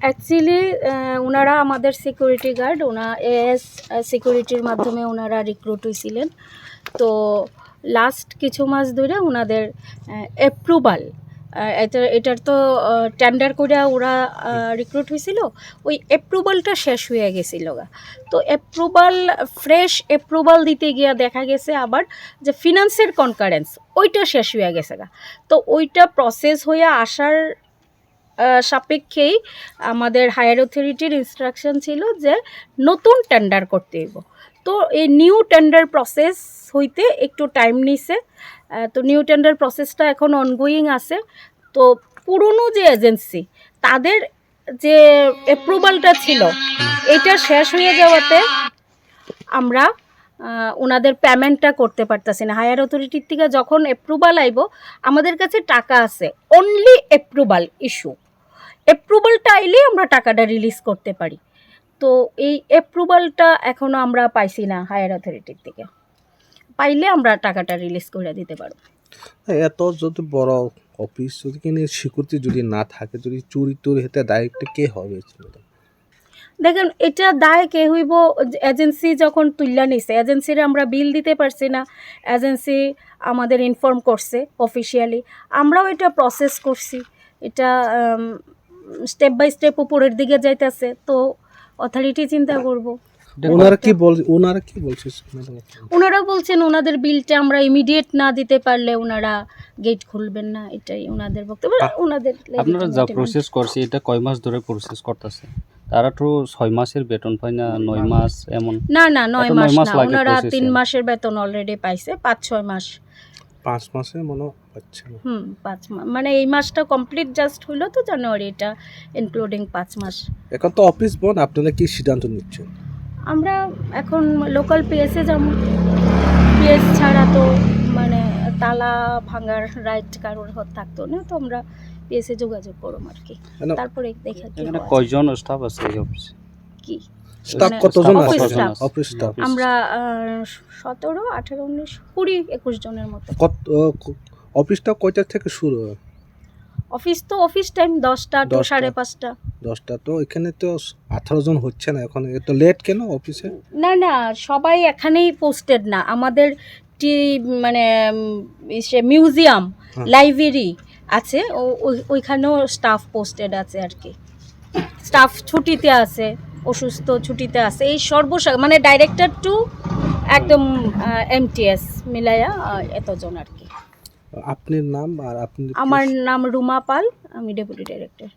Actually ওনারা আমাদের security guard, as সিকিউরিটির মাধ্যমে ওনারা রিক্রুট হয়েছিলেন। তো লাস্ট কিছু মাস ধরে ওনাদের অ্যাপ্রুভাল, এটার তো টেন্ডার করে ওরা রিক্রুট হয়েছিল, ওই অ্যাপ্রুভালটা শেষ হয়ে গেছিল গা। তো ফ্রেশ অ্যাপ্রুভাল দিতে গিয়ে দেখা গেছে আবার যে ফিনান্সের কনকারেন্স ওইটা শেষ হয়ে গেছে গা। তো ওইটা প্রসেস হয়ে আসার সাপেক্ষেই আমাদের হায়ার অথরিটির ইনস্ট্রাকশন ছিল যে নতুন টেন্ডার করতে হইব। তো এই নিউ টেন্ডার প্রসেস হইতে একটু টাইম নিছে। তো নিউ টেন্ডার প্রসেসটা এখন অনগোয়িং আছে। তো পুরনো যে এজেন্সি তাদের যে অ্যাপ্রুভালটা ছিল এটা শেষ হয়ে যাওয়াতে আমরা ওনাদের পেমেন্টটা করতে পারতেছি না। হায়ার অথরিটির থেকে যখন অ্যাপ্রুভাল আইব, আমাদের কাছে টাকা আছে, অনলি অ্যাপ্রুভাল ইস্যু, অ্যাপ্রুভালটা আইলে আমরা টাকাটা রিলিজ করতে পারি। তো এই অ্যাপ্রুভালটা এখনও আমরা পাইছি না হায়ার অথরিটির থেকে। পাইলে আমরা টাকাটা রিলিজ করে দিতে পারব। এত যদি বড় অফিস যদি কিনে সিকিউরিটি যদি না থাকে, যদি চুরি টুরি হতে দায়িত্ব কে হবে? দেখেন, এটা দায় কে হইব? এজেন্সি যখন তুল্লা নিছে, এজেন্সির আমরা বিল দিতে পারছি না, এজেন্সি আমাদের ইনফর্ম করছে অফিসিয়ালি, আমরাও এটা প্রসেস করছি। এটা স্টেপ বাই স্টেপ উপরের দিকে যাইতেছে। তো অথরিটি চিন্তা করব। ওনারা কি বলছে? ওনারা বলছেন ওনাদের বিলটা আমরা ইমিডিয়েট না দিতে পারলে ওনারা গেট খুলবেন না, এটাই ওনাদের বক্তব্য। ওনাদের আপনারা যা প্রসেস করছে এটা কয় মাস ধরে প্রসেস করতেছে? তারা তো 6 মাসের বেতন পায় না, 9 মাস এমন? না 9 মাস না, ওনারা 3 মাসের বেতন অলরেডি পাইছে, 5-6 মাস। 5 মাসে মনে হচ্ছে না। 5 মাস মানে এই মাসটা কমপ্লিট জাস্ট হলো তো, জানুয়ারি, এটা ইনক্লুডিং 5 মাস। এখন তো অফিস বন্ধ, আপনারা কি সিদ্ধান্ত নিচ্ছেন? আমরা এখন লোকাল পিএসে যাব। পিএস ছাড়া তো মানে তালা ভাঙার রাইট কারোর থাকতো না। তো আমরা পিএসে যোগাযোগ করব আর কি, তারপরে দেখা কি এখানে কয়জন স্টাফ আছে এই অফিসে? কি স্টাফ কতজন আছে? অফিস স্টাফ আমরা 17, 18, 19, 20, 21 জনের মতো। অফিসটা কয়টা থেকে শুরু হয়? অফিস তো অফিস টাইম 10টা to 5:30। 10টা তো এখানে তো 18 জন হচ্ছে না, এখন এত লেট কেন অফিসে? না সবাই এখানেই পোস্টেড না। আমাদের মানে মিউজিয়াম, লাইব্রেরি আছে, ওইখানেও স্টাফ পোস্টেড আছে আর কি। স্টাফ ছুটিতে আছে, অসুস্থ ছুটিতে আছে, এই মানে ডাইরেক্টর টু একদম এমটিএস মিলায়া এতজন আর কি। আপনার নাম? আর আপনি? আমার নাম রুমা পাল, আমি ডেপুটি ডাইরেক্টর।